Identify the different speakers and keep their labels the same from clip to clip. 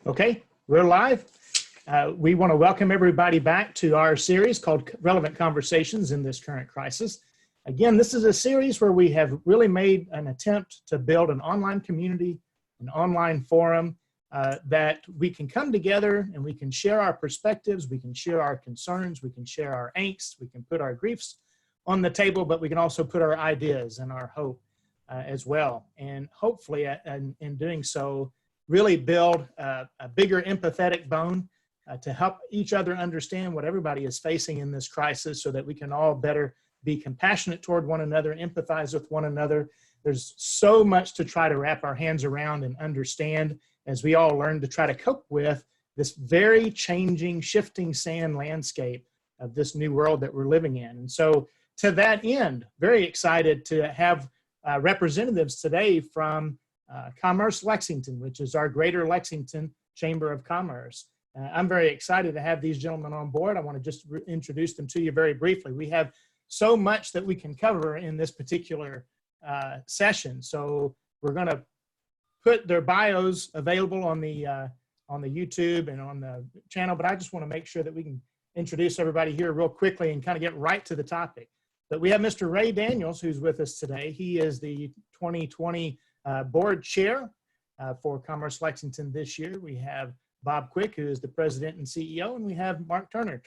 Speaker 1: Okay, we're live. We want to welcome everybody back to our series called Relevant Conversations in This Current Crisis. Again, this is a series where we have really made an attempt to build an online community, an online forum that we can come together and we can share our perspectives, we can share our concerns, we can share our angst, we can put our griefs on the table, but we can also put our ideas and our hope as well. And hopefully in doing so, really build a bigger empathetic bone to help each other understand what everybody is facing in this crisis so that we can all better be compassionate toward one another, empathize with one another. There's so much to try to wrap our hands around and understand as we all learn to try to cope with this very changing, shifting sand landscape of this new world that we're living in. And so to that end, very excited to have representatives today from Commerce Lexington, which is our Greater Lexington Chamber of Commerce. I'm very excited to have these gentlemen on board. I want to just introduce them to you very briefly. We have so much that we can cover in this particular session. So we're going to put their bios available on the YouTube and on the channel, but I just want to make sure that we can introduce everybody here real quickly and kind of get right to the topic. But we have Mr. Ray Daniels, who's with us today. He is the 2020 board chair for Commerce Lexington this year. We have Bob Quick, who is the president and CEO, and we have Mark Turner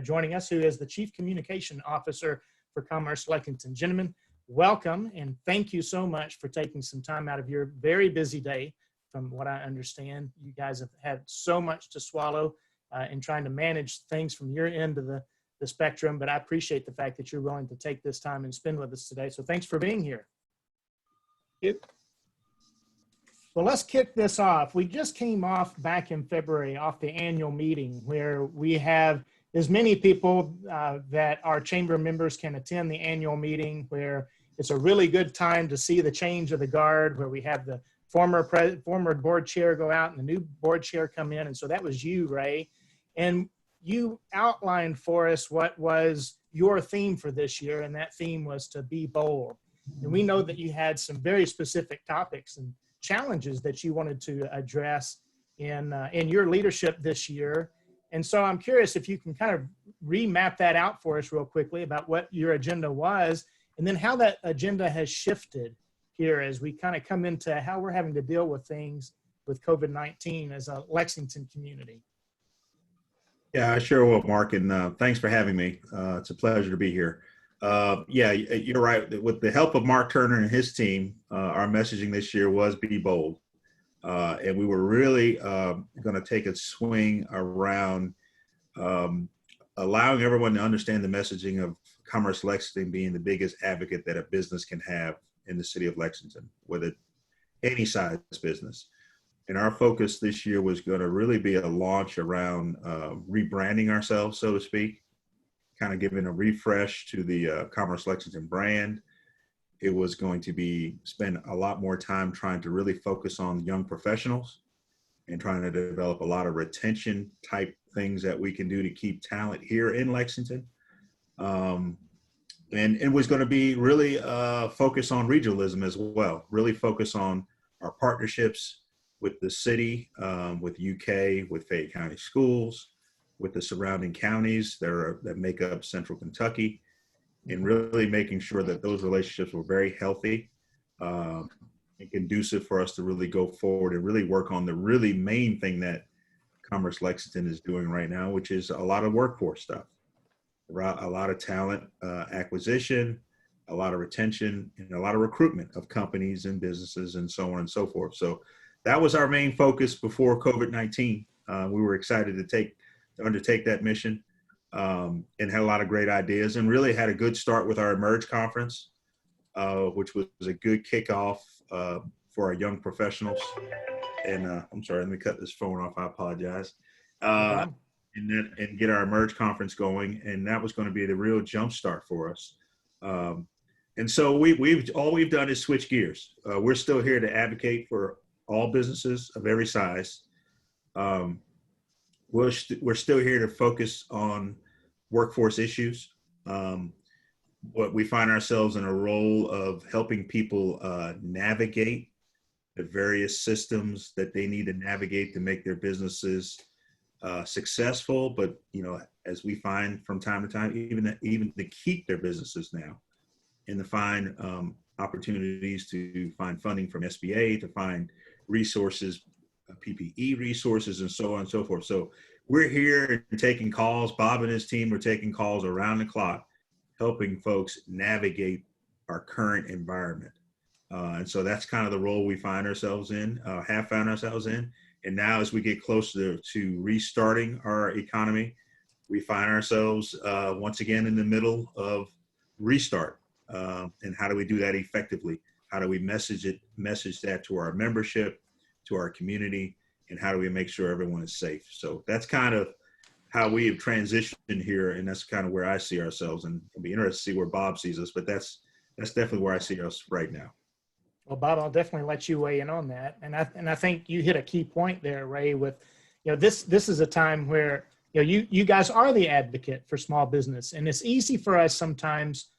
Speaker 1: joining us, who is the chief communication officer for Commerce Lexington. Gentlemen, welcome, and thank you so much for taking some time out of your very busy day. From what I understand, you guys have had so much to swallow in trying to manage things from your end of the spectrum, but I appreciate the fact that you're willing to take this time and spend with us today. So thanks for being here.
Speaker 2: Yep.
Speaker 1: Well, let's kick this off. We just came off back in February off the annual meeting where we have as many people that our chamber members can attend the annual meeting, where it's a really good time to see the change of the guard, where we have the former board chair go out and the new board chair come in. And so that was you, Ray. And you outlined for us what was your theme for this year, and that theme was to be bold. And we know that you had some very specific topics and challenges that you wanted to address in your leadership this year. And so I'm curious if you can kind of remap that out for us real quickly about what your agenda was, and then how that agenda has shifted here as we kind of come into how we're having to deal with things with COVID-19 as a Lexington community.
Speaker 2: Yeah, I sure will, Mark, and thanks for having me. It's a pleasure to be here. Yeah, you're right. With the help of Mark Turner and his team, our messaging this year was be bold. And we were really going to take a swing around allowing everyone to understand the messaging of Commerce Lexington being the biggest advocate that a business can have in the city of Lexington, whether any size business. And our focus this year was going to really be a launch around rebranding ourselves, so to speak, kind of giving a refresh to the Commerce Lexington brand. It was going to be spend a lot more time trying to really focus on young professionals and trying to develop a lot of retention type things that we can do to keep talent here in Lexington. And it was going to be really focus on regionalism as well, really focus on our partnerships with the city, with UK, with Fayette County Schools, with the surrounding counties that make up Central Kentucky, and really making sure that those relationships were very healthy and conducive for us to really go forward and really work on the really main thing that Commerce Lexington is doing right now, which is a lot of workforce stuff, a lot of talent acquisition, a lot of retention, and a lot of recruitment of companies and businesses and so on and so forth. So that was our main focus before COVID-19. We were excited to undertake that mission and had a lot of great ideas, and really had a good start with our Emerge conference, which was a good kickoff for our young professionals. And I'm sorry, let me cut this phone off. I apologize. And get our Emerge conference going, and that was going to be the real jump start for us. And so all we've done is switch gears. We're still here to advocate for all businesses of every size. We're still here to focus on workforce issues. What we find ourselves in a role of helping people navigate the various systems that they need to navigate to make their businesses successful. But, you know, as we find from time to time, even to keep their businesses now, and to find opportunities to find funding from SBA, to find resources, PPE resources, and so on and so forth. So we're here and taking calls. Bob and his team are taking calls around the clock, helping folks navigate our current environment. And so that's kind of the role we find ourselves in, have found ourselves in. And now as we get closer to restarting our economy, we find ourselves once again in the middle of restart. And how do we do that effectively? How do we message that to our membership, to our community, and how do we make sure everyone is safe? So that's kind of how we have transitioned here, and that's kind of where I see ourselves. And it'll be interesting to see where Bob sees us, but that's definitely where I see us right now.
Speaker 1: Well, Bob, I'll definitely let you weigh in on that. And I think you hit a key point there, Ray, with, you know, this is a time where, you know, you guys are the advocate for small business. And it's easy for us sometimes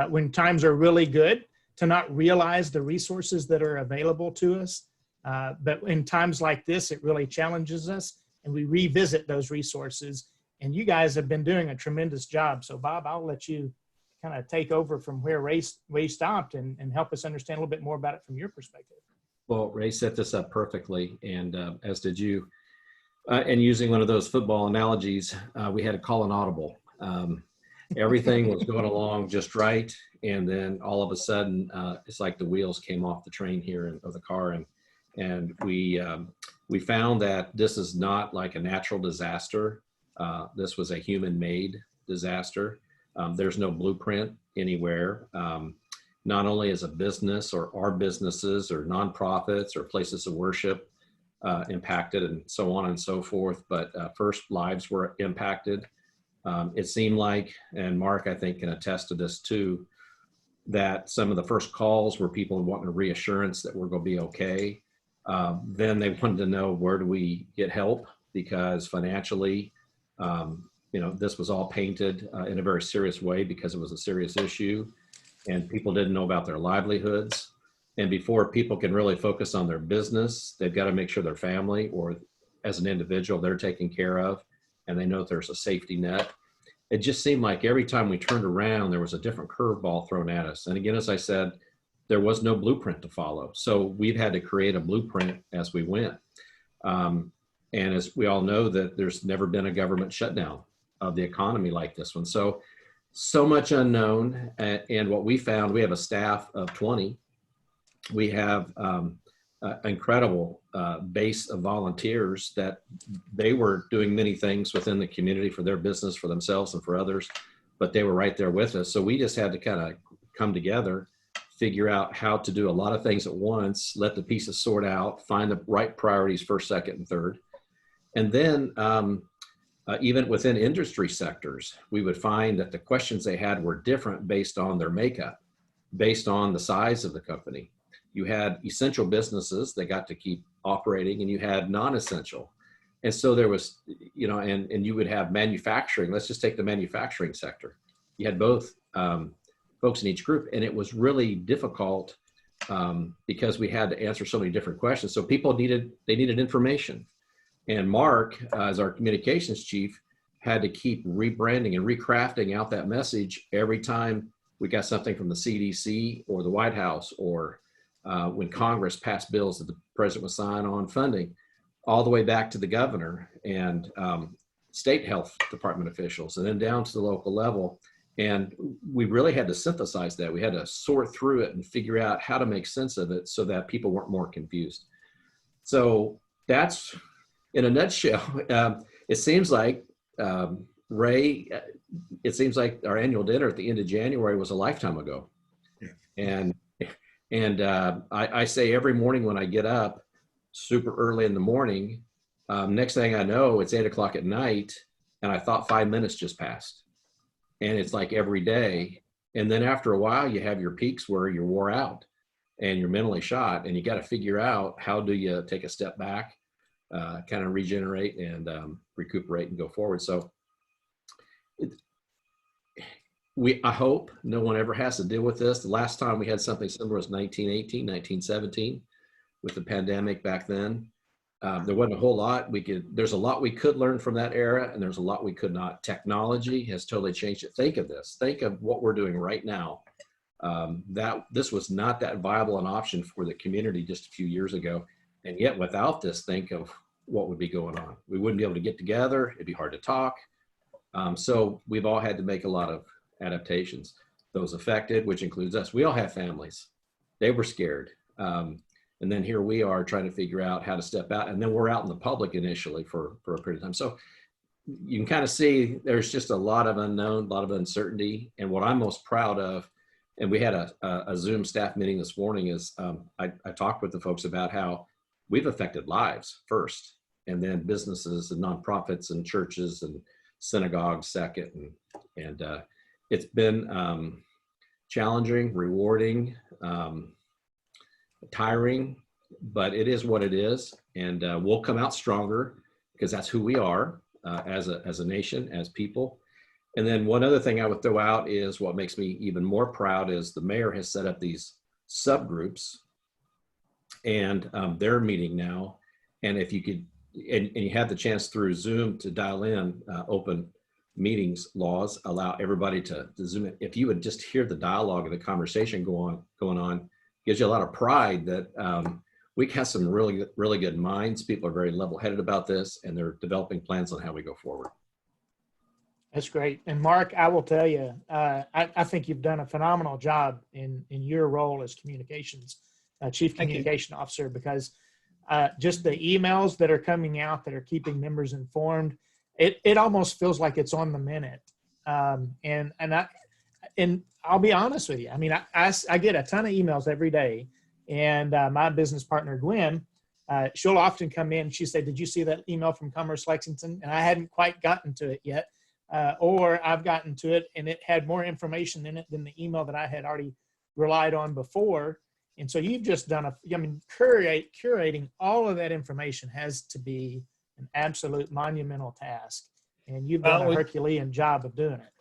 Speaker 1: when times are really good to not realize the resources that are available to us. But in times like this, it really challenges us and we revisit those resources. And you guys have been doing a tremendous job. So Bob, I'll let you kind of take over from where Ray stopped and help us understand a little bit more about it from your perspective.
Speaker 3: Well, Ray set this up perfectly, and as did you. And using one of those football analogies, we had to call an audible. Everything was going along just right, and then all of a sudden, it's like the wheels came off the train here of the car, and we found that this is not like a natural disaster. This was a human-made disaster. There's no blueprint anywhere, not only as a business or our businesses or nonprofits or places of worship impacted and so on and so forth, but first lives were impacted. It seemed like, and Mark, I think, can attest to this too, that some of the first calls were people wanting a reassurance that we're going to be okay. Then they wanted to know, where do we get help? Because financially, you know, this was all painted in a very serious way because it was a serious issue and people didn't know about their livelihoods. And before people can really focus on their business, they've got to make sure their family or as an individual they're taken care of and they know that there's a safety net. It just seemed like every time we turned around, there was a different curveball thrown at us. And again, as I said, there was no blueprint to follow. So we've had to create a blueprint as we went. And as we all know, that there's never been a government shutdown of the economy like this one. So much unknown. And what we found, we have a staff of 20. We have an incredible base of volunteers that they were doing many things within the community for their business, for themselves and for others, but they were right there with us. So we just had to kind of come together, figure out how to do a lot of things at once, let the pieces sort out, find the right priorities first, second, and third. And then even within industry sectors, we would find that the questions they had were different based on their makeup, based on the size of the company. You had essential businesses that got to keep operating, and you had non-essential. And so there was, you know, and you would have manufacturing. Let's just take the manufacturing sector. You had both folks in each group, and it was really difficult because we had to answer so many different questions. So people needed information. And Mark, as our communications chief, had to keep rebranding and recrafting out that message every time we got something from the CDC or the White House, or when Congress passed bills that the president was signing on funding, all the way back to the governor and state health department officials, and then down to the local level. And we really had to synthesize that. We had to sort through it and figure out how to make sense of it so that people weren't more confused. So that's, in a nutshell, it seems like, Ray, it seems like our annual dinner at the end of January was a lifetime ago. Yeah. And I say every morning when I get up, super early in the morning, next thing I know, it's 8 o'clock at night, and I thought 5 minutes just passed. And it's like every day. And then after a while, you have your peaks where you're wore out and you're mentally shot, and you got to figure out, how do you take a step back, kind of regenerate and recuperate and go forward. So I hope no one ever has to deal with this. The last time we had something similar was 1918, 1917. with the pandemic back then. There wasn't a whole lot there's a lot we could learn from that era, and there's a lot we could not. Technology has totally changed it. Think of this. Think of what we're doing right now. That this was not that viable an option for the community just a few years ago. And yet without this, think of what would be going on. We wouldn't be able to get together. It'd be hard to talk. So we've all had to make a lot of adaptations. Those affected, which includes us, we all have families. They were scared. And then here we are trying to figure out how to step out. And then we're out in the public initially for a period of time. So you can kind of see there's just a lot of unknown, a lot of uncertainty. And what I'm most proud of, and we had a Zoom staff meeting this morning, is I talked with the folks about how we've affected lives first, and then businesses and nonprofits and churches and synagogues second. And it's been challenging, rewarding, tiring, but it is what it is. And we'll come out stronger because that's who we are as a nation, as people. And then one other thing I would throw out is what makes me even more proud is the mayor has set up these subgroups, and they're meeting now. And if you could, and you had the chance through Zoom to dial in open meetings laws, allow everybody to Zoom in. If you would just hear the dialogue and the conversation going on, gives you a lot of pride that we have some really good minds. People are very level-headed about this, and they're developing plans on how we go forward.
Speaker 1: That's great. And Mark, I will tell you, I think you've done a phenomenal job in your role as communications, chief communication officer, because just the emails that are coming out that are keeping members informed, it almost feels like it's on the minute. And I'll be honest with you. I mean, I get a ton of emails every day, and my business partner, Gwen, she'll often come in. She said, "Did you see that email from Commerce Lexington?" And I hadn't quite gotten to it yet. Or I've gotten to it and it had more information in it than the email that I had already relied on before. And so you've just done curating all of that information has to be an absolute monumental task. And you've done a Herculean job of doing it.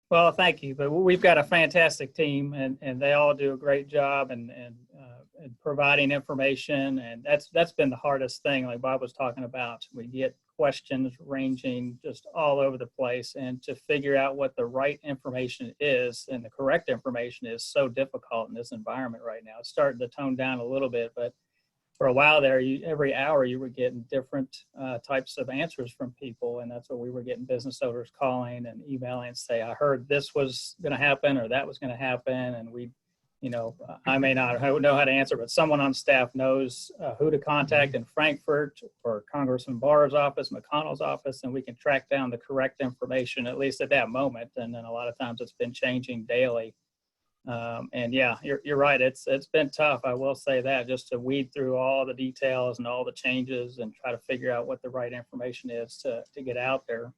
Speaker 4: Well, thank you. But we've got a fantastic team, and they all do a great job and providing information. And that's been the hardest thing, like Bob was talking about. We get questions ranging just all over the place, and to figure out what the right information is and the correct information is so difficult in this environment right now. It's starting to tone down a little bit, but for a while there, every hour you were getting different types of answers from people, and that's what we were getting: business owners calling and emailing and say, "I heard this was going to happen or that was going to happen," and we, I may not know how to answer, but someone on staff knows who to contact in Frankfurt or Congressman Barr's office, McConnell's office, and we can track down the correct information, at least at that moment. And then a lot of times it's been changing daily. And yeah, you're right. It's been tough. I will say that, just to weed through all the details and all the changes and try to figure out what the right information is to get out there.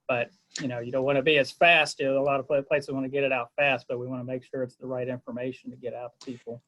Speaker 4: But, you don't want to be as fast. A lot of places want to get it out fast, but we want to make sure it's the right information to get out to people.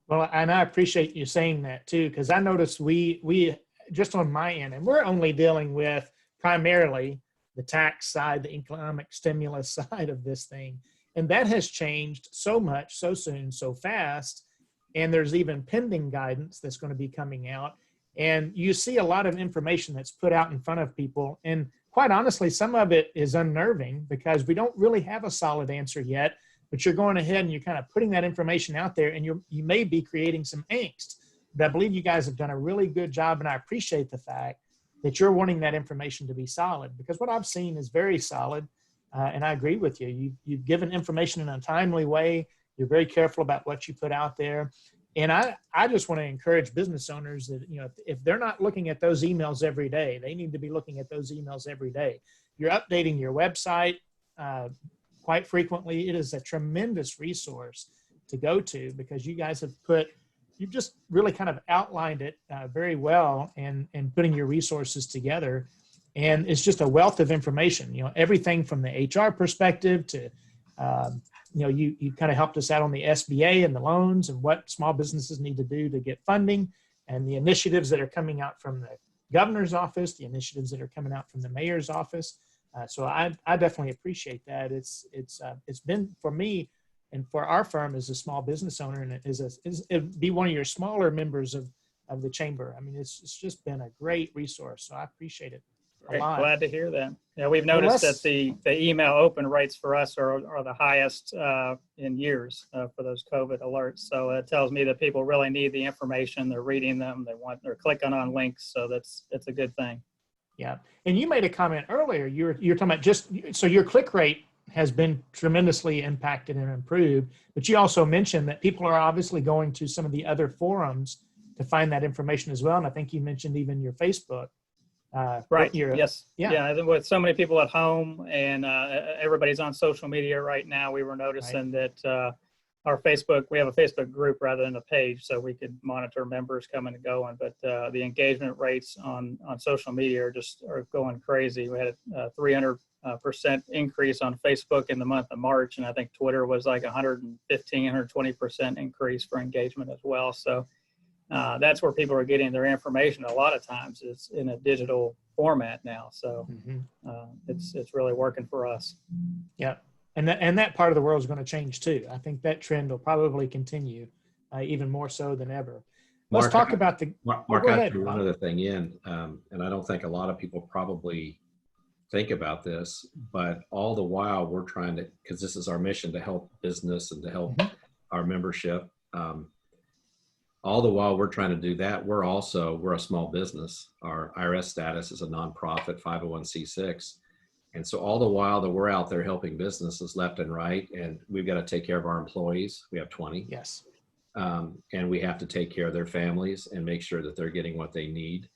Speaker 1: Well, and I appreciate you saying that too, because I noticed we just on my end, and we're only dealing with primarily the tax side, the economic stimulus side of this thing. And that has changed so much, so soon, so fast. And there's even pending guidance that's going to be coming out. And you see a lot of information that's put out in front of people. And quite honestly, some of it is unnerving because we don't really have a solid answer yet, but you're going ahead and you're kind of putting that information out there, and you may be creating some angst. But I believe you guys have done a really good job, and I appreciate the fact that you're wanting that information to be solid, because what I've seen is very solid. And I agree with you. You've given information in a timely way. You're very careful about what you put out there. And I just want to encourage business owners that, if they're not looking at those emails every day, they need to be looking at those emails every day. You're updating your website quite frequently. It is a tremendous resource to go to, because you guys you've just really kind of outlined it very well and putting your resources together. And it's just a wealth of information, everything from the HR perspective to, you kind of helped us out on the SBA and the loans and what small businesses need to do to get funding, and the initiatives that are coming out from the governor's office, the initiatives that are coming out from the mayor's office. So I definitely appreciate that. It's been, for me and for our firm as a small business owner, and it'd be one of your smaller members of of the chamber. I mean, it's just been a great resource. So I appreciate it a
Speaker 4: Great.
Speaker 1: lot.
Speaker 4: Glad to hear that. Yeah, we've
Speaker 1: Well,
Speaker 4: noticed
Speaker 1: let's-
Speaker 4: that the email open rates for us are the highest in years for those COVID alerts. So it tells me that people really need the information. They're reading them. They're clicking on links. So that's a good thing.
Speaker 1: Yeah. And you made a comment earlier. You're talking about so your click rate has been tremendously impacted and improved, but you also mentioned that people are obviously going to some of the other forums to find that information as well. And I think you mentioned even your Facebook.
Speaker 4: Right. Yes.
Speaker 1: Yeah.
Speaker 4: I think with so many people at home and everybody's on social media right now, we were noticing that our Facebook, we have a Facebook group rather than a page, so we could monitor members coming and going. But the engagement rates on social media are going crazy. We had a 300% increase on Facebook in the month of March, and I think Twitter was like 120% increase for engagement as well. So that's where people are getting their information. A lot of times it's in a digital format now. So it's really working for us.
Speaker 1: Yeah. And that part of the world is going to change too. I think that trend will probably continue even more so than ever. Let's talk about the.
Speaker 3: Mark,
Speaker 1: go
Speaker 3: I
Speaker 1: ahead.
Speaker 3: threw one other thing in, and I don't think a lot of people probably think about this, but all the while we're trying to, because this is our mission to help business and to help our membership. All the while we're trying to do that, we're a small business. Our IRS status is a nonprofit 501c6. And so all the while that we're out there helping businesses left and right, and we've got to take care of our employees. We have 20.
Speaker 1: Yes.
Speaker 3: And we have to take care of their families and make sure that they're getting what they need.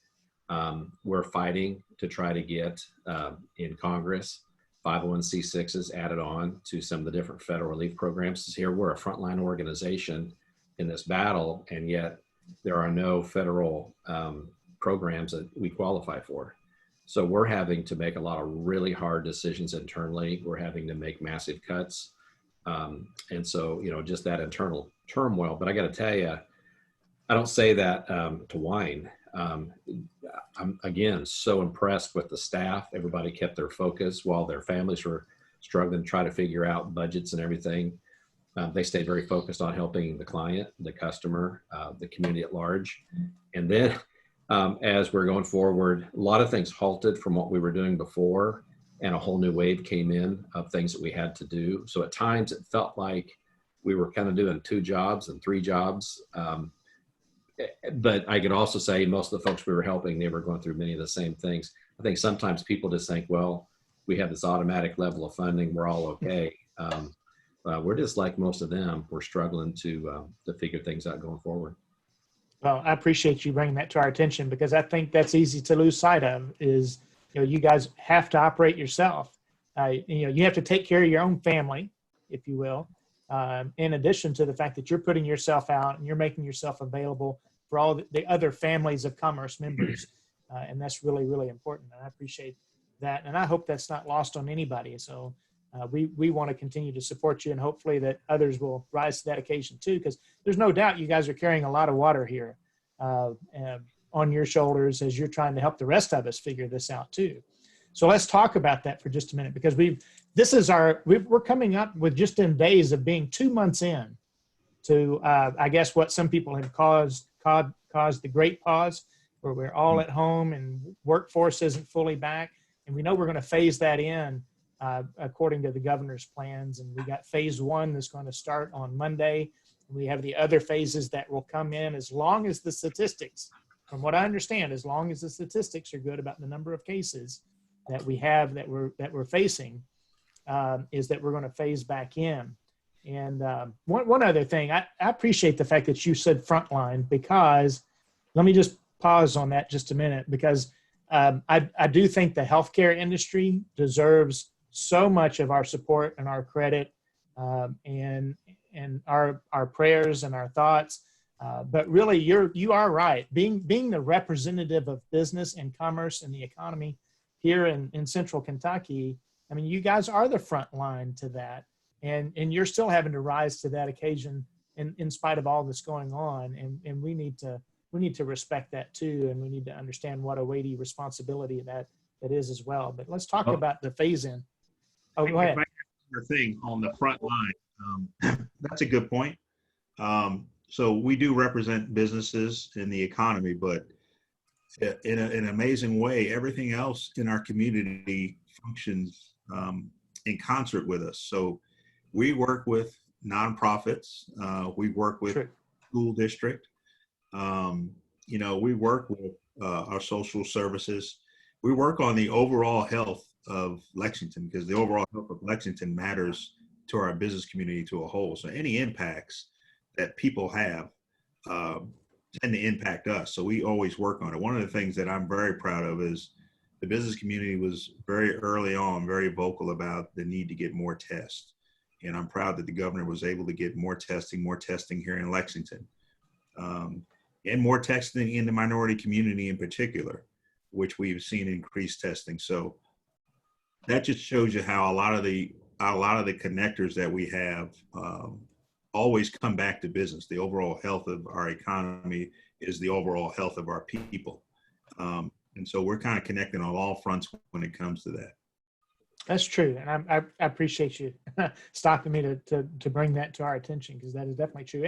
Speaker 3: We're fighting to try to get in Congress 501c6s added on to some of the different federal relief programs. Here we're a frontline organization in this battle, and yet there are no federal programs that we qualify for. So we're having to make a lot of really hard decisions internally. We're having to make massive cuts. And so, just that internal turmoil. But I got to tell you, I don't say that to whine. I'm, again, so impressed with the staff. Everybody kept their focus while their families were struggling to try to figure out budgets and everything. They stayed very focused on helping the client, the customer, the community at large. And then as we're going forward, a lot of things halted from what we were doing before, and a whole new wave came in of things that we had to do. So at times it felt like we were kind of doing 2 jobs and 3 jobs. But I could also say most of the folks we were helping, they were going through many of the same things. I think sometimes people just think, well, we have this automatic level of funding, we're all okay. We're just like most of them. We're struggling to figure things out going forward.
Speaker 1: Well, I appreciate you bringing that to our attention, because I think that's easy to lose sight of is, you guys have to operate yourself. You have to take care of your own family, if you will, in addition to the fact that you're putting yourself out and you're making yourself available for all the other families of Commerce members. And that's really, really important. And I appreciate that. And I hope that's not lost on anybody. So we want to continue to support you, and hopefully that others will rise to that occasion too, because there's no doubt you guys are carrying a lot of water here on your shoulders as you're trying to help the rest of us figure this out too. So let's talk about that for just a minute, because we're coming up with just in days of being 2 months in to I guess what some people have caused the great pause, where we're all at home and workforce isn't fully back, and we know we're going to phase that in according to the governor's plans. And we got phase 1 that's going to start on Monday. We have the other phases that will come in as long as the statistics, from what I understand, as long as the statistics are good about the number of cases that we have that we're facing, is that we're going to phase back in. And one other thing, I appreciate the fact that you said frontline, because let me just pause on that just a minute, because I do think the healthcare industry deserves so much of our support and our credit, and our prayers and our thoughts. But really, you are right. Being the representative of business and commerce and the economy here in Central Kentucky, I mean, you guys are the front line to that, and you're still having to rise to that occasion in spite of all that's going on. And we need to respect that too, and we need to understand what a weighty responsibility that is as well. But let's talk about the phase in. Oh, go ahead.
Speaker 2: Thing on the front line. That's a good point. So we do represent businesses in the economy, but in an amazing way, everything else in our community functions in concert with us. So we work with nonprofits. We work with
Speaker 1: True.
Speaker 2: school district. We work with our social services. We work on the overall health of Lexington, because the overall health of Lexington matters to our business community to a whole. So any impacts that people have tend to impact us. So we always work on it. One of the things that I'm very proud of is the business community was very early on, very vocal about the need to get more tests. And I'm proud that the governor was able to get more testing here in Lexington. And more testing in the minority community in particular, which we've seen increased testing. So that just shows you how a lot of the connectors that we have always come back to business. The overall health of our economy is the overall health of our people. And so we're kind of connecting on all fronts when it comes to that.
Speaker 1: That's true. And I appreciate you stopping me to bring that to our attention, because that is definitely true.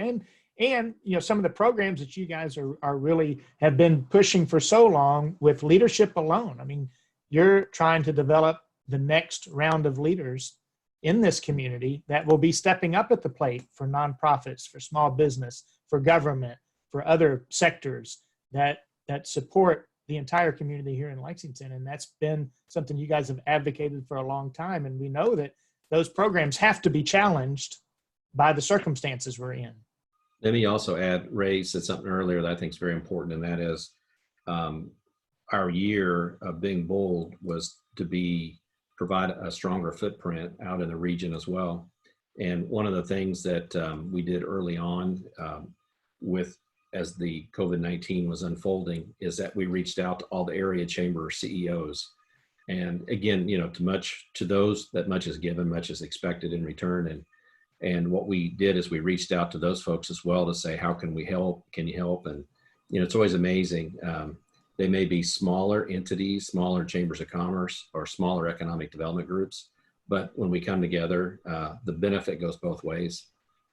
Speaker 1: And some of the programs that you guys are really have been pushing for so long with leadership alone. I mean, you're trying to develop the next round of leaders in this community that will be stepping up at the plate for nonprofits, for small business, for government, for other sectors that support the entire community here in Lexington. And that's been something you guys have advocated for a long time. And we know that those programs have to be challenged by the circumstances we're in.
Speaker 3: Let me also add, Ray said something earlier that I think is very important, and that is our year of being bold was to provide a stronger footprint out in the region as well. And one of the things that we did early on as the COVID-19 was unfolding is that we reached out to all the area chamber CEOs. And again, to those that much is given, much is expected in return. And what we did is we reached out to those folks as well to say, how can we help? Can you help? And, it's always amazing. They may be smaller entities, smaller chambers of commerce, or smaller economic development groups. But when we come together, the benefit goes both ways.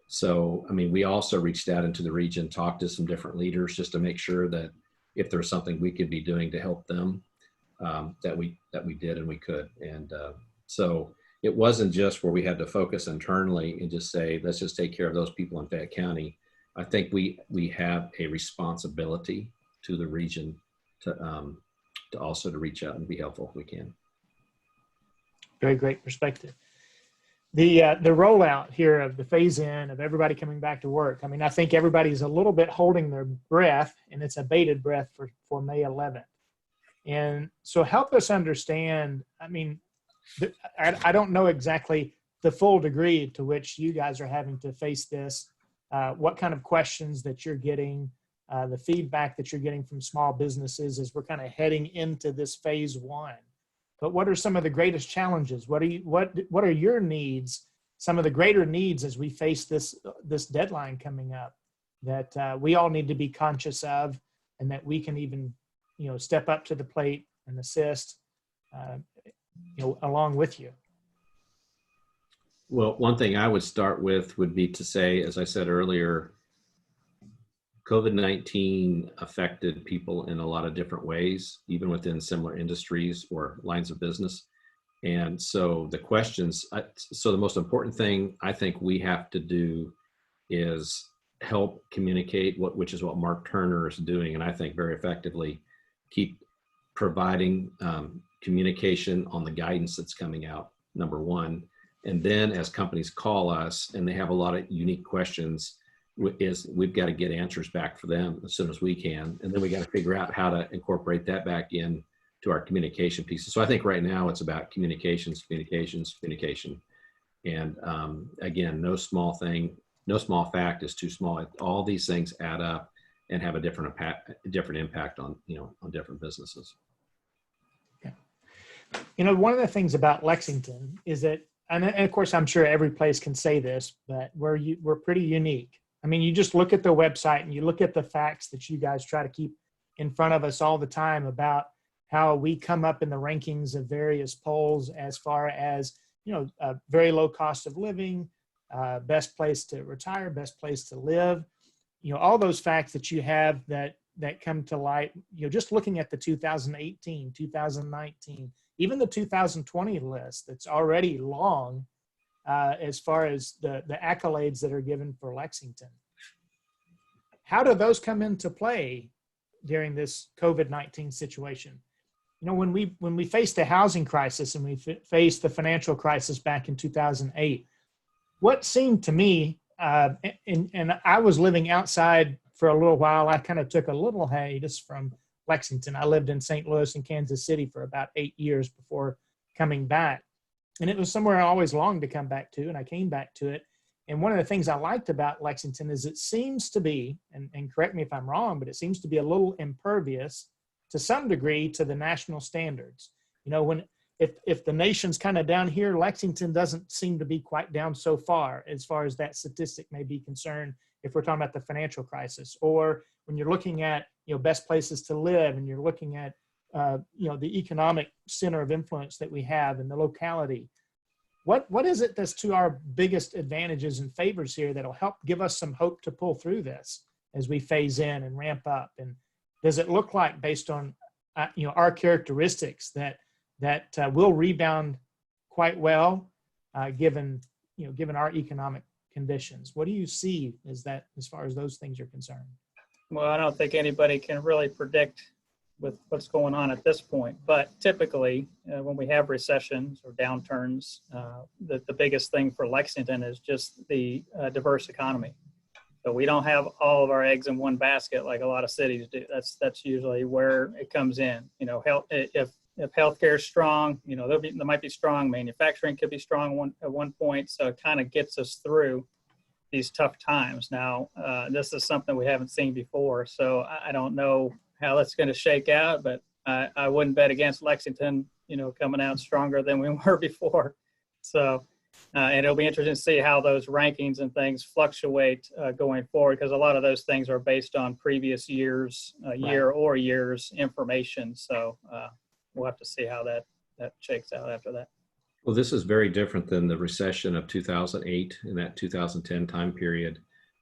Speaker 3: So, we also reached out into the region, talked to some different leaders just to make sure that if there's something we could be doing to help them, that we did and we could. And so it wasn't just where we had to focus internally and just say, let's just take care of those people in Fayette County. I think we have a responsibility to the region to also to reach out and be helpful if we can.
Speaker 1: Very great perspective. The rollout here of the phase in of everybody coming back to work. I think everybody's a little bit holding their breath, and it's a bated breath for May 11th. And so help us understand, I don't know exactly the full degree to which you guys are having to face this, what kind of questions that you're getting, the feedback that you're getting from small businesses as we're kind of heading into this phase one. But what are some of the greatest challenges? What are your needs, some of the greater needs as we face this deadline coming up that we all need to be conscious of, and that we can even, step up to the plate and assist, along with you?
Speaker 3: Well, one thing I would start with would be to say, as I said earlier, COVID-19 affected people in a lot of different ways, even within similar industries or lines of business. And so the questions, so the most important thing I think we have to do is help communicate, which is what Mark Turner is doing, and I think very effectively, keep providing communication on the guidance that's coming out, number one. And then as companies call us and they have a lot of unique questions, we've got to get answers back for them as soon as we can. And then we got to figure out how to incorporate that back in to our communication pieces. So I think right now it's about communication. And again, no small fact is too small. All these things add up and have a different impact on, on different businesses.
Speaker 1: Yeah. One of the things about Lexington is that, and of course, I'm sure every place can say this, but we're pretty unique. You just look at the website and you look at the facts that you guys try to keep in front of us all the time about how we come up in the rankings of various polls as far as, very low cost of living, best place to retire, best place to live. all those facts that you have that come to light, just looking at the 2018, 2019, even the 2020 list that's already long as far as the accolades that are given for Lexington. How do those come into play during this COVID-19 situation? When we faced the housing crisis and we faced the financial crisis back in 2008, what seemed to me, and I was living outside for a little while. I kind of took a little hiatus from Lexington. I lived in St. Louis and Kansas City for about 8 years before coming back. And it was somewhere I always longed to come back to, and I came back to it. And one of the things I liked about Lexington is it seems to be, and correct me if I'm wrong, but it seems to be a little impervious to some degree to the national standards. If the nation's kind of down here, Lexington doesn't seem to be quite down so far as that statistic may be concerned, if we're talking about the financial crisis, or when you're looking at, best places to live, and you're looking at, the economic center of influence that we have in the locality. What is it that's to our biggest advantages and favors here that'll help give us some hope to pull through this as we phase in and ramp up? And does it look like, based on our characteristics, that will rebound quite well, given our economic conditions? What do you see as far as those things are concerned?
Speaker 4: Well, I don't think anybody can really predict with what's going on at this point, but typically when we have recessions or downturns, the biggest thing for Lexington is just the diverse economy. So we don't have all of our eggs in one basket like a lot of cities do. That's usually where it comes in. If healthcare is strong, there might be strong manufacturing, could be strong at one point. So it kind of gets us through these tough times. Now, this is something we haven't seen before. So I don't know how that's going to shake out, but I wouldn't bet against Lexington, coming out stronger than we were before. So, and it'll be interesting to see how those rankings and things fluctuate going forward, because a lot of those things are based on previous years, years information. So we'll have to see how that shakes out after that.
Speaker 3: Well, this is very different than the recession of 2008 and that 2010 time period.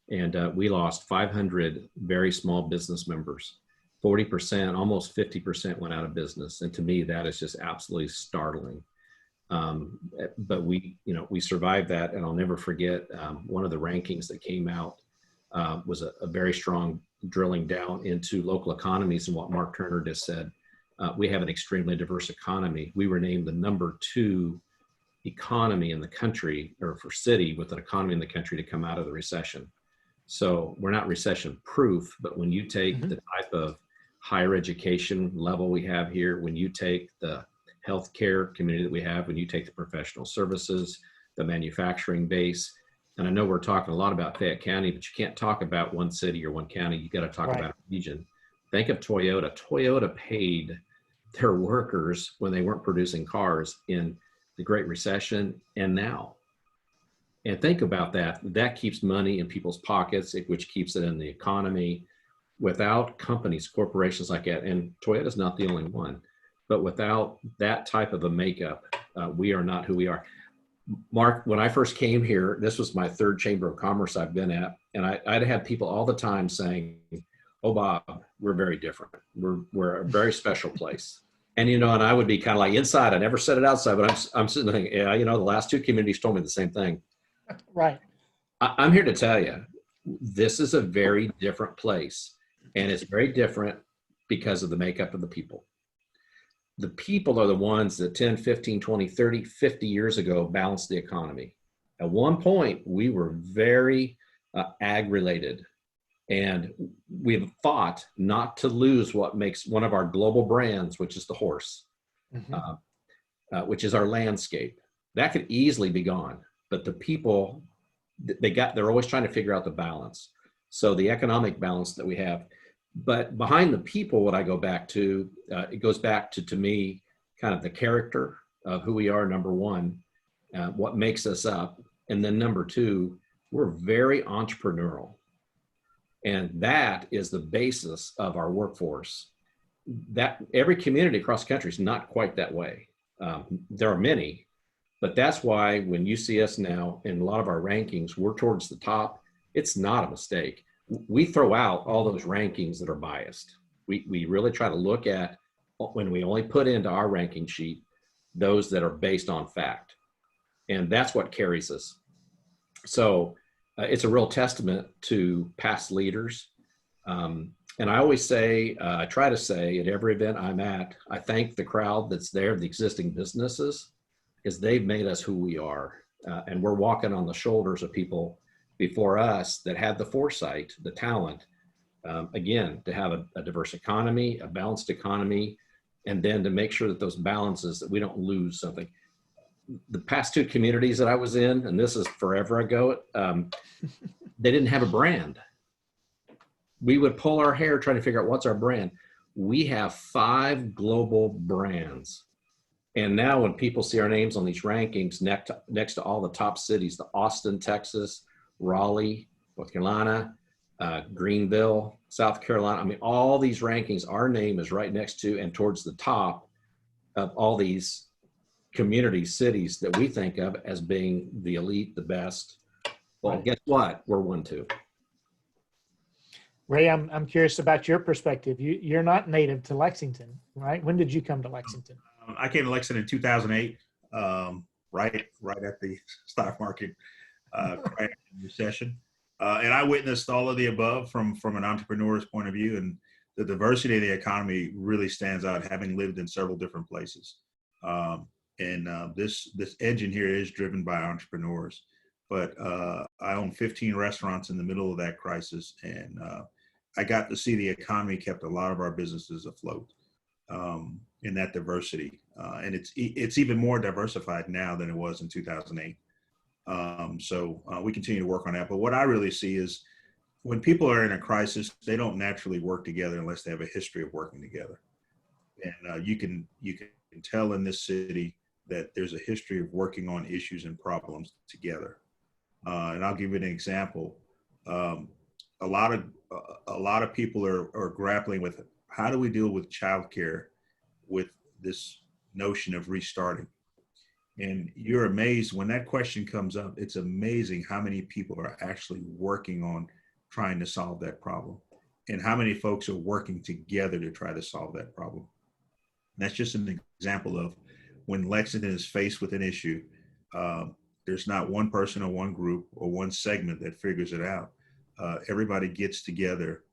Speaker 3: And we lost 500 very small business members. 40%, almost 50% went out of business. And to me, that is just absolutely startling. But we survived that. And I'll never forget one of the rankings that came out was a very strong drilling down into local economies. And what Mark Turner just said, we have an extremely diverse economy. We were named the #2 economy in the country, or for city with an economy in the country, to come out of the recession. So we're not recession proof, but when you take the type of higher education level we have here, when you take the healthcare community that we have, when you take the professional services, the manufacturing base, and I know we're talking a lot about Fayette County, but you can't talk about one city or one county. You got to talk about a region. Think of Toyota. Toyota paid their workers when they weren't producing cars in the Great Recession and now. And think about that. That keeps money in people's pockets, which keeps it in the economy. Without companies, corporations like that, and Toyota's not the only one, but without that type of a makeup, we are not who we are. Mark, when I first came here, this was my 3rd Chamber of Commerce I've been at, and I'd had people all the time saying, "Oh, Bob, we're very different. We're a very special place." And, and I would be kind of like inside. I never said it outside, but I'm sitting there thinking, yeah, the last 2 communities told me the same thing.
Speaker 1: Right.
Speaker 3: I'm here to tell you, this is a very different place. And it's very different because of the makeup of the people. The people are the ones that 10, 15, 20, 30, 50 years ago balanced the economy. At one point, we were very ag related. And we've fought not to lose what makes one of our global brands, which is the horse, which is our landscape. That could easily be gone. But the people, they're always trying to figure out the balance. So the economic balance that we have. But behind the people, what I go back to, it goes back to me, kind of the character of who we are, number one, what makes us up. And then number 2, we're very entrepreneurial. And that is the basis of our workforce. That every community across the country is not quite that way. There are many, but that's why when you see us now in a lot of our rankings, we're towards the top. It's not a mistake. we throw out all those rankings that are biased. We really try to look at, when we only put into our ranking sheet, those that are based on fact. And that's what carries us. So it's a real testament to past leaders. And I always say, I try to say at every event I'm at, I thank the crowd that's there, the existing businesses, because they've made us who we are. And we're walking on the shoulders of people before us that had the foresight, the talent, again, to have a diverse economy, a balanced economy, and then to make sure that those balances, that we don't lose something. The past two communities that I was in, and this is forever ago, they didn't have a brand. We would pull our hair trying to figure out what's our brand. We have 5 global brands. And now when people see our names on these rankings next to all the top cities, the Austin, Texas, Raleigh, North Carolina, Greenville, South Carolina, I mean, all these rankings, our name is right next to and towards the top of all these communities, cities that we think of as being the elite, the best. Well, guess what? We're 1, 2.
Speaker 1: Ray, I'm curious about your perspective. You're not native to Lexington, right? When did you come to Lexington?
Speaker 2: I came to Lexington in 2008, right at the stock market crash and recession. And I witnessed all of the above from an entrepreneur's point of view, and the diversity of the economy really stands out, having lived in several different places. This engine here is driven by entrepreneurs. But I own 15 restaurants in the middle of that crisis, and I got to see the economy kept a lot of our businesses afloat in that diversity. And it's even more diversified now than it was in 2008. So we continue to work on that. But what I really see is when people are in a crisis, they don't naturally work together unless they have a history of working together. And you can tell in this city that there's a history of working on issues and problems together. And I'll give you an example. A lot of people are grappling with how do we deal with childcare with this notion of restarting. And you're amazed when that question comes up. It's amazing how many people are actually working on trying to solve that problem, and how many folks are working together to try to solve that problem. And that's just an example of when Lexington is faced with an issue. There's not one person or one group or one segment that figures it out. Everybody gets together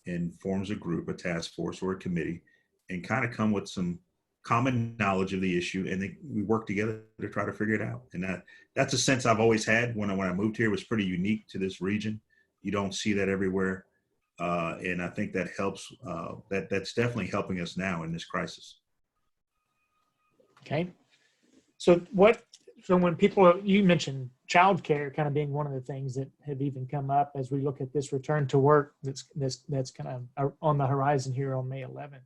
Speaker 2: and forms a group, a task force or a committee, and kind of come with some common knowledge of the issue, and we work together to try to figure it out. And that's a sense I've always had when I moved here. It was pretty unique to this region. You don't see that everywhere. And I think that helps, that's definitely helping us now in this crisis.
Speaker 1: Okay. So when you mentioned childcare kind of being one of the things that have even come up as we look at this return to work that's kind of on the horizon here on May 11th.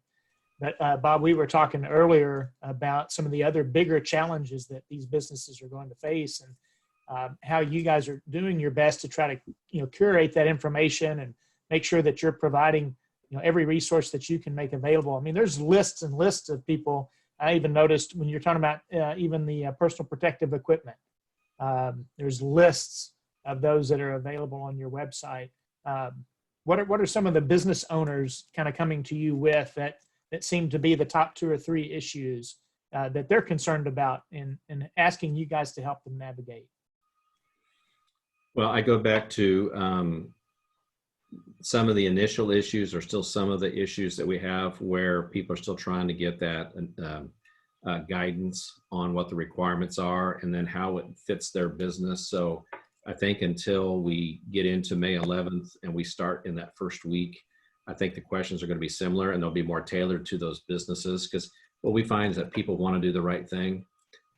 Speaker 1: But Bob, we were talking earlier about some of the other bigger challenges that these businesses are going to face, and how you guys are doing your best to try to curate that information and make sure that you're providing every resource that you can make available. I mean, there's lists and lists of people. I even noticed when you're talking about even the personal protective equipment, there's lists of those that are available on your website. What are some of the business owners kind of coming to you with that seem to be the top 2 or 3 issues that they're concerned about and asking you guys to help them navigate?
Speaker 3: Well, I go back to some of the initial issues are still some of the issues that we have where people are still trying to get that guidance on what the requirements are and then how it fits their business. So I think until we get into May 11th and we start in that first week, I think the questions are going to be similar and they'll be more tailored to those businesses, because what we find is that people want to do the right thing.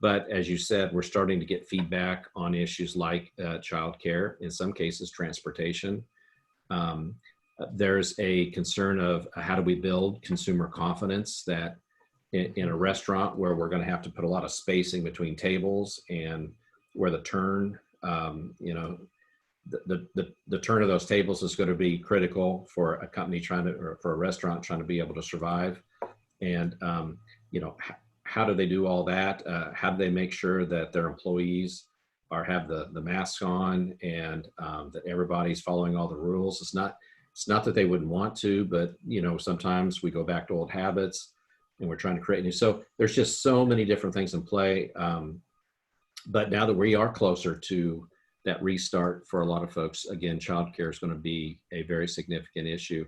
Speaker 3: But as you said, we're starting to get feedback on issues like childcare, in some cases transportation. There's a concern of how do we build consumer confidence that in a restaurant where we're going to have to put a lot of spacing between tables and where the turn, the turn of those tables is going to be critical for a company or for a restaurant trying to be able to survive. And, how do they do all that? How do they make sure that their employees have the masks on, and that everybody's following all the rules. It's not that they wouldn't want to, but sometimes we go back to old habits, and we're trying to create new. So there's just so many different things in play. But now that we are closer to that restart for a lot of folks, again, childcare is going to be a very significant issue.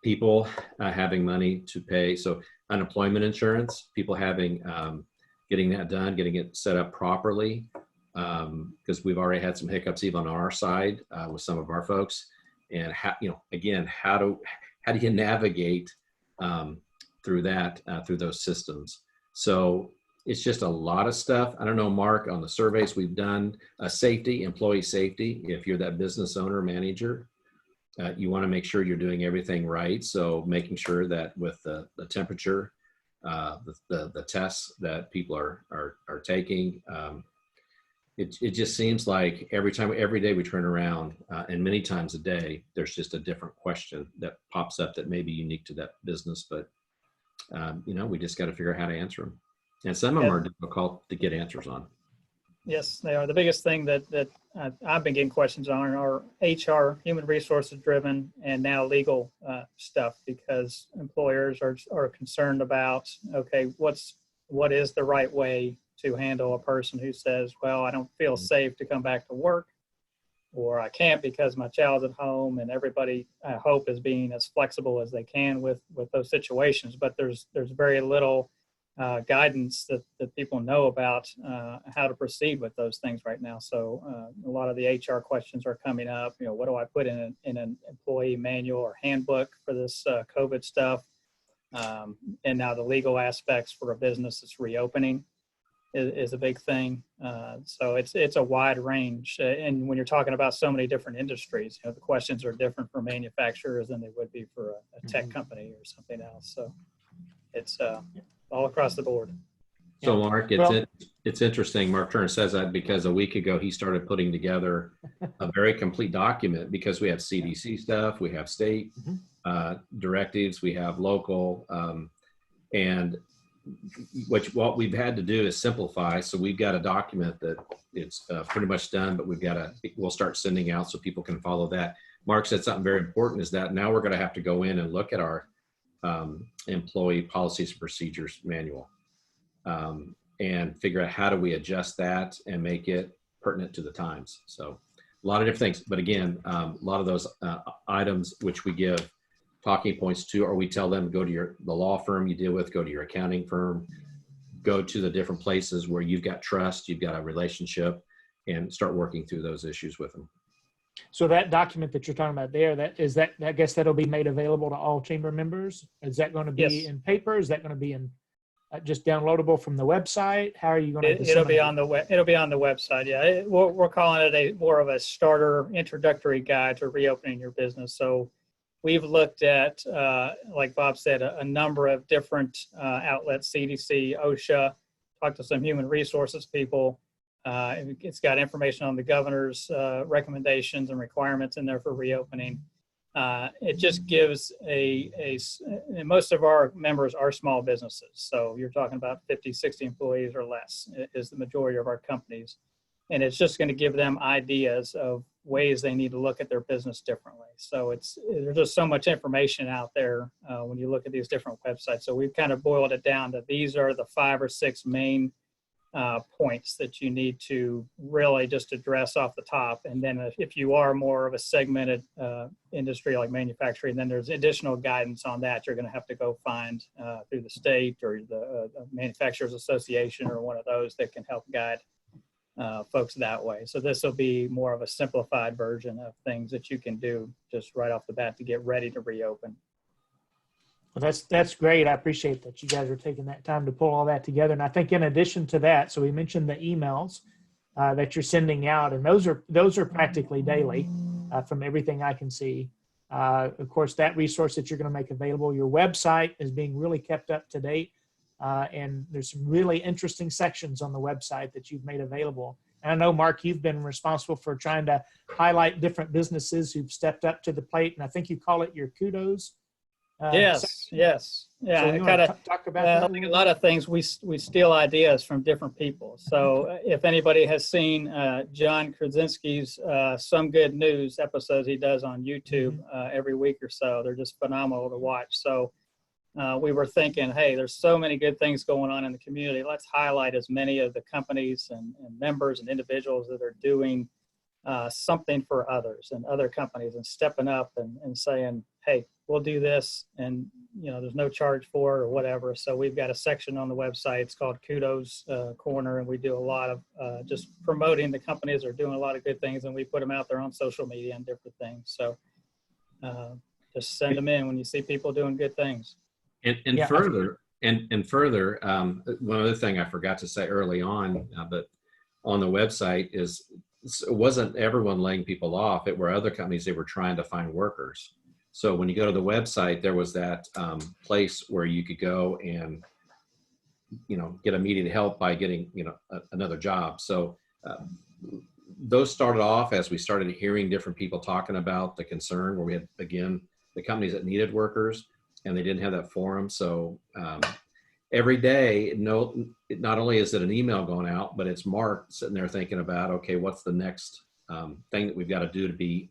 Speaker 3: People having money to pay, so unemployment insurance, people having getting that done, getting it set up properly, because we've already had some hiccups even on our side with some of our folks. And how do you navigate through that through those systems? So it's just a lot of stuff. I don't know, Mark, on the surveys we've done, safety, employee safety. If you're that business owner, manager, you want to make sure you're doing everything right. So making sure that with the temperature, the tests that people are taking, it just seems like every day we turn around, and many times a day, there's just a different question that pops up that may be unique to that business. But we just got to figure out how to answer them. And some of them are difficult to get answers on.
Speaker 4: Yes, they are. The biggest thing that I've been getting questions on are HR, human resources driven, and now legal stuff, because employers are concerned about, okay, what is the right way to handle a person who says, well, I don't feel safe to come back to work, or I can't because my child's at home. And everybody, I hope, is being as flexible as they can with those situations. But there's very little guidance that people know about how to proceed with those things right now. So a lot of the HR questions are coming up. What do I put in an employee manual or handbook for this COVID stuff? And now the legal aspects for a business that's reopening is a big thing. So it's a wide range. And when you're talking about so many different industries, the questions are different for manufacturers than they would be for a tech company or something else. So it's all across the board.
Speaker 3: So Mark, it's interesting. Mark Turner says that because a week ago he started putting together a very complete document, because we have CDC stuff, we have state directives, we have local, and what we've had to do is simplify. So we've got a document that it's pretty much done, but we'll start sending out so people can follow that. Mark said something very important, is that now we're going to have to go in and look at our employee policies and procedures manual and figure out how do we adjust that and make it pertinent to the times. So a lot of different things, but again, a lot of those items which we give talking points to, or we tell them, go to the law firm you deal with, go to your accounting firm, go to the different places where you've got trust, you've got a relationship, and start working through those issues with them.
Speaker 1: So that document that you're talking about there, I guess that'll be made available to all chamber members. Is that going to be in paper? Is that going to be in just downloadable from the website? How are you going to?
Speaker 4: It'll be on the website. Yeah, we're calling it more of a starter introductory guide to reopening your business. So we've looked at, like Bob said, a number of different outlets: CDC, OSHA. Talked to some human resources people. It's got information on the governor's recommendations and requirements in there for reopening. It just gives and most of our members are small businesses. So you're talking about 50, 60 employees or less is the majority of our companies. And it's just going to give them ideas of ways they need to look at their business differently. So there's just so much information out there when you look at these different websites. So we've kind of boiled it down to these are the 5 or 6 main points that you need to really just address off the top. And then if you are more of a segmented industry like manufacturing, then there's additional guidance on that you're going to have to go find through the state or the Manufacturers Association or one of those that can help guide folks that way. So this will be more of a simplified version of things that you can do just right off the bat to get ready to reopen.
Speaker 1: Well, that's great. I appreciate that you guys are taking that time to pull all that together. And I think in addition to that, so we mentioned the emails that you're sending out, and those are practically daily from everything I can see. Of course, that resource that you're going to make available, your website is being really kept up to date. And there's some really interesting sections on the website that you've made available. And I know, Mark, you've been responsible for trying to highlight different businesses who've stepped up to the plate. And I think you call it your kudos.
Speaker 4: Yes, yes. Yeah,
Speaker 1: So
Speaker 4: it
Speaker 1: you
Speaker 4: kind
Speaker 1: want
Speaker 4: of,
Speaker 1: to talk about that?
Speaker 4: like a lot of things, we steal ideas from different people. So if anybody has seen John Krasinski's Some Good News episodes he does on YouTube every week or so, they're just phenomenal to watch. So we were thinking, hey, there's so many good things going on in the community. Let's highlight as many of the companies and members and individuals that are doing something for others and other companies and stepping up and saying, hey, we'll do this, and there's no charge for it or whatever. So we've got a section on the website. It's called Kudos Corner, and we do a lot of just promoting the companies that are doing a lot of good things, and we put them out there on social media and different things. So just send them in when you see people doing good things.
Speaker 3: And further, one other thing I forgot to say early on, but on the website is, it wasn't everyone laying people off. It were other companies that were trying to find workers. So when you go to the website, there was that place where you could go and, get immediate help by getting, another job. So those started off as we started hearing different people talking about the concern where we had, again, the companies that needed workers and they didn't have that forum. So every day, not only is it an email going out, but it's Mark sitting there thinking about, okay, what's the next thing that we've got to do to be,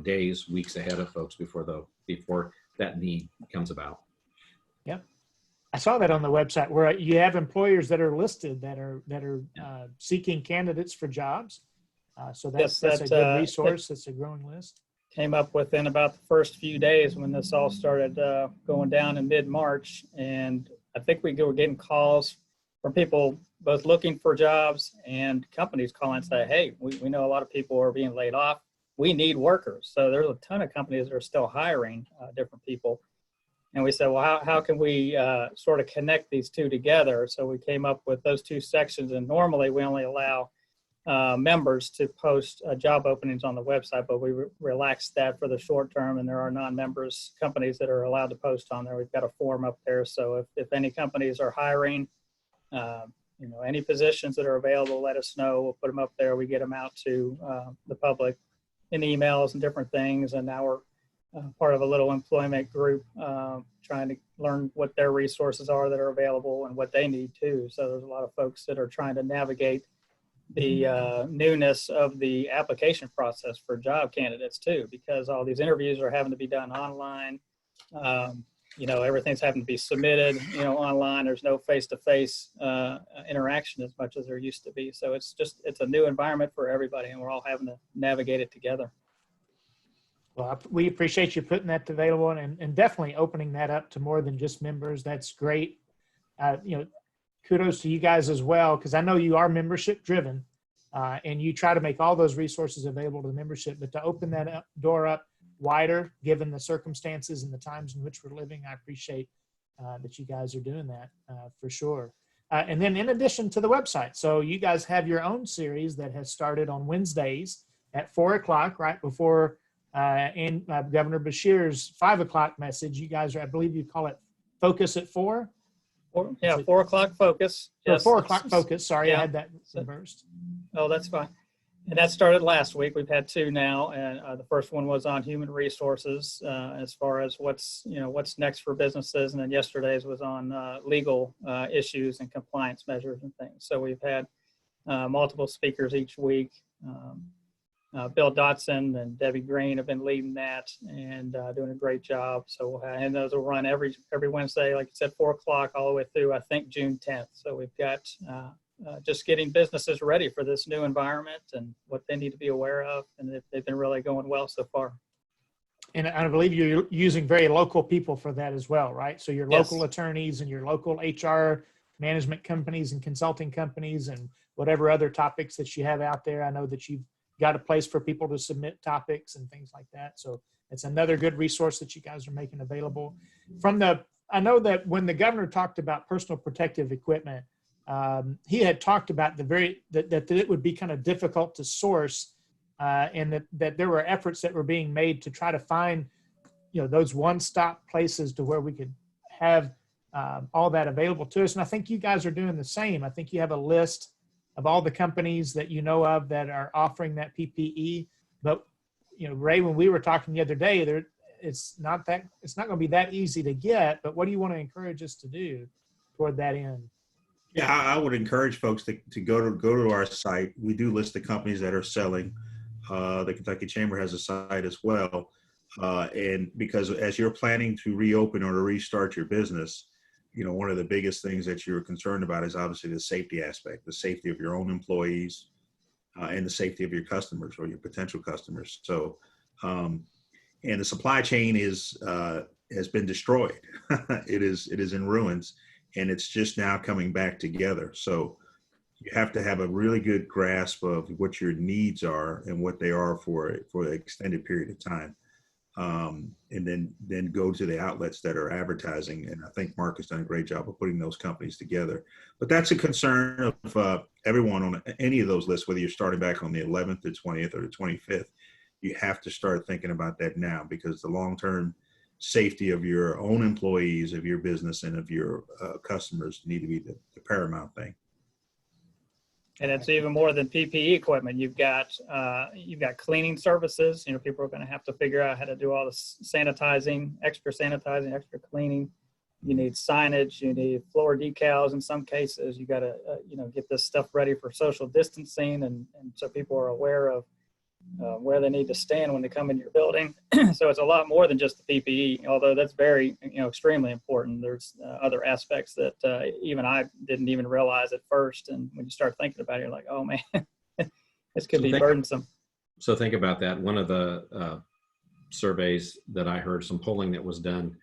Speaker 3: days, weeks ahead of folks before that need comes about.
Speaker 1: Yep. I saw that on the website where you have employers that are listed that are seeking candidates for jobs. So that's a good resource. It's a growing list.
Speaker 4: Came up within about the first few days when this all started going down in mid-March. And I think we were getting calls from people both looking for jobs and companies calling and say, hey, we know a lot of people are being laid off. We need workers. So there's a ton of companies that are still hiring different people. And we said, well, how can we sort of connect these two together? So we came up with those two sections. And normally we only allow members to post job openings on the website, but we relaxed that for the short term. And there are non-members companies that are allowed to post on there. We've got a form up there. So if any companies are hiring, any positions that are available, let us know. We'll put them up there. We get them out to the public in emails and different things. And now we're part of a little employment group trying to learn what their resources are that are available and what they need too. So there's a lot of folks that are trying to navigate the newness of the application process for job candidates too, because all these interviews are having to be done online. Everything's having to be submitted, online. There's no face-to-face interaction as much as there used to be. So it's a new environment for everybody, and we're all having to navigate it together.
Speaker 1: Well, we appreciate you putting that available and definitely opening that up to more than just members. That's great. Kudos to you guys as well, because I know you are membership driven and you try to make all those resources available to the membership, but to open that door up wider, given the circumstances and the times in which we're living, I appreciate that you guys are doing that for sure. And then in addition to the website, so you guys have your own series that has started on Wednesdays at 4:00, right before Governor Beshear's 5:00 message. You guys are, I believe you call it Focus at 4.
Speaker 4: 4:00 focus.
Speaker 1: Yes. 4:00 focus. Sorry,
Speaker 4: yeah.
Speaker 1: I had that reversed.
Speaker 4: Oh, that's fine. And that started last week. We've had two now, and the first one was on human resources as far as what's next for businesses, and then yesterday's was on legal issues and compliance measures and things. So we've had multiple speakers each week. Bill Dotson and Debbie Green have been leading that and doing a great job. So and those will run every Wednesday, like you said, 4:00 all the way through, I think, June 10th. So we've got just getting businesses ready for this new environment and what they need to be aware of. And they've been really going well so far.
Speaker 1: And I believe you're using very local people for that as well, right? So your local attorneys and your local HR management companies and consulting companies and whatever other topics that you have out there. I know that you've got a place for people to submit topics and things like that. So it's another good resource that you guys are making available. I know that when the governor talked about personal protective equipment, he had talked about that it would be kind of difficult to source, and that there were efforts that were being made to try to find, those one-stop places to where we could have all that available to us. And I think you guys are doing the same. I think you have a list of all the companies that you know of that are offering that PPE. But, Ray, when we were talking the other day, it's not going to be that easy to get, but what do you want to encourage us to do toward that end?
Speaker 2: Yeah, I would encourage folks to go to our site. We do list the companies that are selling. The Kentucky Chamber has a site as well. And because as you're planning to reopen or to restart your business, one of the biggest things that you're concerned about is obviously the safety aspect, the safety of your own employees, and the safety of your customers or your potential customers. So, and the supply chain has been destroyed. It is in ruins, and it's just now coming back together. So you have to have a really good grasp of what your needs are and what they are for an extended period of time. And then go to the outlets that are advertising. And I think Mark has done a great job of putting those companies together. But that's a concern of everyone on any of those lists, whether you're starting back on the 11th, the 20th, or the 25th. You have to start thinking about that now, because the long-term safety of your own employees, of your business, and of your customers need to be the paramount thing.
Speaker 4: And it's even more than PPE equipment. You've got cleaning services. People are going to have to figure out how to do all the sanitizing, extra cleaning. You need signage. You need floor decals. In some cases, you got to get this stuff ready for social distancing, and so people are aware of where they need to stand when they come into your building. So it's a lot more than just the PPE, although that's very, extremely important. There's other aspects that even I didn't even realize at first. And when you start thinking about it, you're like, oh man, this could be burdensome.
Speaker 3: So think about that. One of the surveys that I heard, some polling that was done,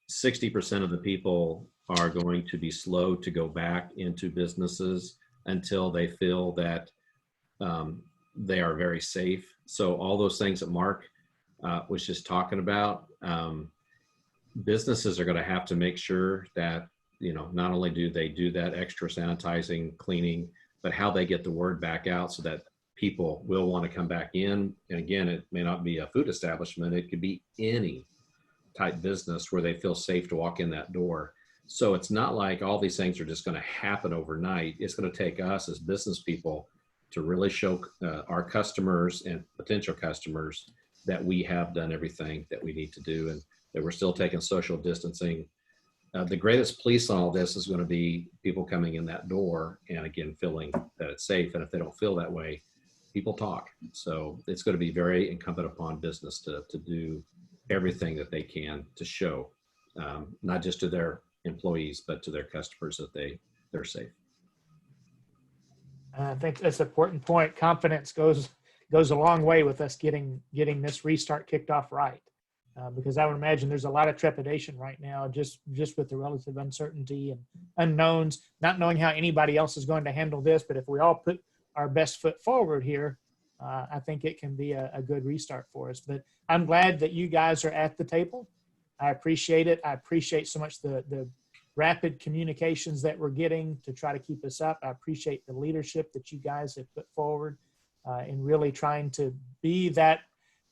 Speaker 3: 60% of the people are going to be slow to go back into businesses until they feel that they are very safe. So all those things that Mark was just talking about, businesses are going to have to make sure that, not only do they do that extra sanitizing, cleaning, but how they get the word back out so that people will want to come back in. And again, it may not be a food establishment. It could be any type business where they feel safe to walk in that door. So it's not like all these things are just going to happen overnight. It's going to take us as business people to really show our customers and potential customers that we have done everything that we need to do and that we're still taking social distancing. The greatest police on all this is going to be people coming in that door and again, feeling that it's safe. And if they don't feel that way, people talk. So it's going to be very incumbent upon business to do everything that they can to show, not just to their employees, but to their customers that they're safe.
Speaker 1: I think that's an important point. Confidence goes a long way with us getting this restart kicked off right, because I would imagine there's a lot of trepidation right now, just with the relative uncertainty and unknowns, not knowing how anybody else is going to handle this. But if we all put our best foot forward here, I think it can be a good restart for us. But I'm glad that you guys are at the table. I appreciate it. I appreciate so much the rapid communications that we're getting to try to keep us up. I appreciate the leadership that you guys have put forward in really trying to be that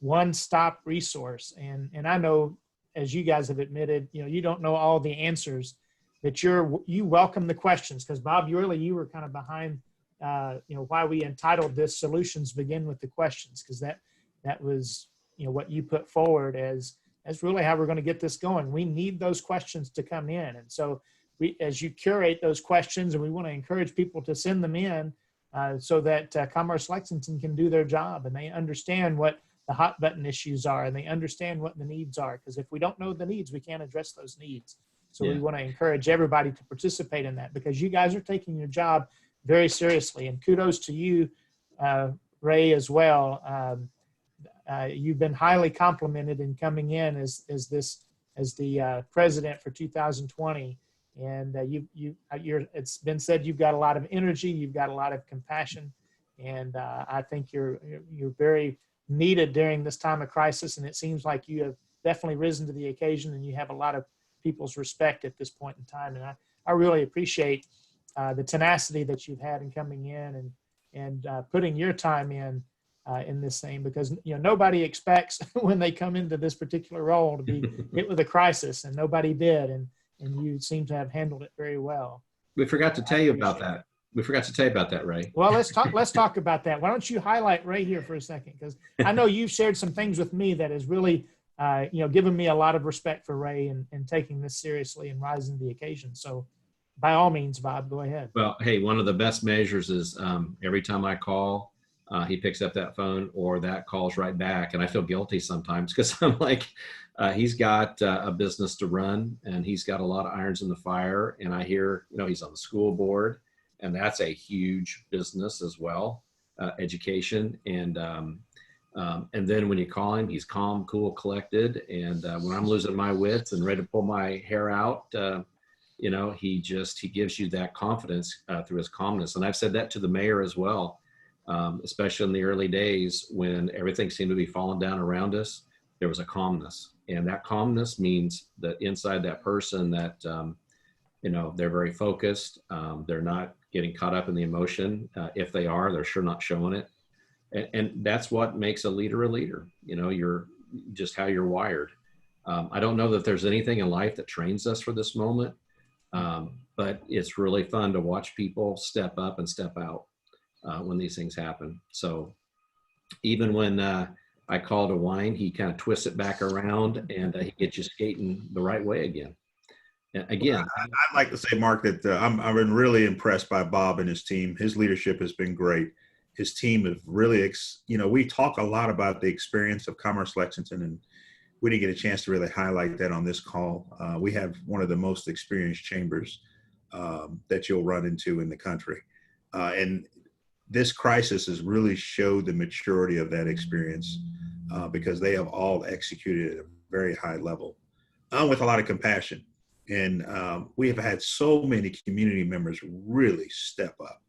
Speaker 1: one-stop resource. And I know, as you guys have admitted, you don't know all the answers, that you welcome the questions, because Bob, you were kind of behind why we entitled this "Solutions Begin with the Questions," because that was what you put forward as really how we're going to get this going. We need those questions to come in. And so as you curate those questions, and we want to encourage people to send them in so that Commerce Lexington can do their job and they understand what the hot button issues are and they understand what the needs are. Because if we don't know the needs, we can't address those needs. So we want to encourage everybody to participate in that, because you guys are taking your job very seriously. And kudos to you, Ray, as well. You've been highly complimented in coming in as the president for 2020, and it's been said you've got a lot of energy, you've got a lot of compassion, and I think you're very needed during this time of crisis. And it seems like you have definitely risen to the occasion, and you have a lot of people's respect at this point in time. And I really appreciate the tenacity that you've had in coming in and putting your time in this thing, because nobody expects when they come into this particular role to be hit with a crisis, and nobody did, and you seem to have handled it very well.
Speaker 3: We forgot to tell you about that. We forgot to tell you about that, Ray.
Speaker 1: Well, let's talk about that. Why don't you highlight Ray here for a second, because I know you've shared some things with me that has really given me a lot of respect for Ray and taking this seriously and rising to the occasion. So by all means, Bob, go ahead.
Speaker 3: Well, hey, one of the best measures is every time I call, he picks up that phone or that calls right back. And I feel guilty sometimes because I'm like, he's got a business to run and he's got a lot of irons in the fire. And I hear, he's on the school board, and that's a huge business as well, education. And then when you call him, he's calm, cool, collected. And when I'm losing my wits and ready to pull my hair out, he gives you that confidence through his calmness. And I've said that to the mayor as well, especially in the early days when everything seemed to be falling down around us. There was a calmness, and that calmness means that inside that person that, they're very focused. They're not getting caught up in the emotion. If they are, they're sure not showing it. And that's what makes a leader a leader. You're just how you're wired. I don't know that there's anything in life that trains us for this moment. But it's really fun to watch people step up and step out when these things happen. So even when I call to wine, he kind of twists it back around and he gets you skating the right way again. And again,
Speaker 2: I'd like to say, Mark, that I've been really impressed by Bob and his team. His leadership has been great. His team have really, we talk a lot about the experience of Commerce Lexington, and we didn't get a chance to really highlight that on this call. We have one of the most experienced chambers that you'll run into in the country. And this crisis has really showed the maturity of that experience because they have all executed at a very high level with a lot of compassion. And we have had so many community members really step up.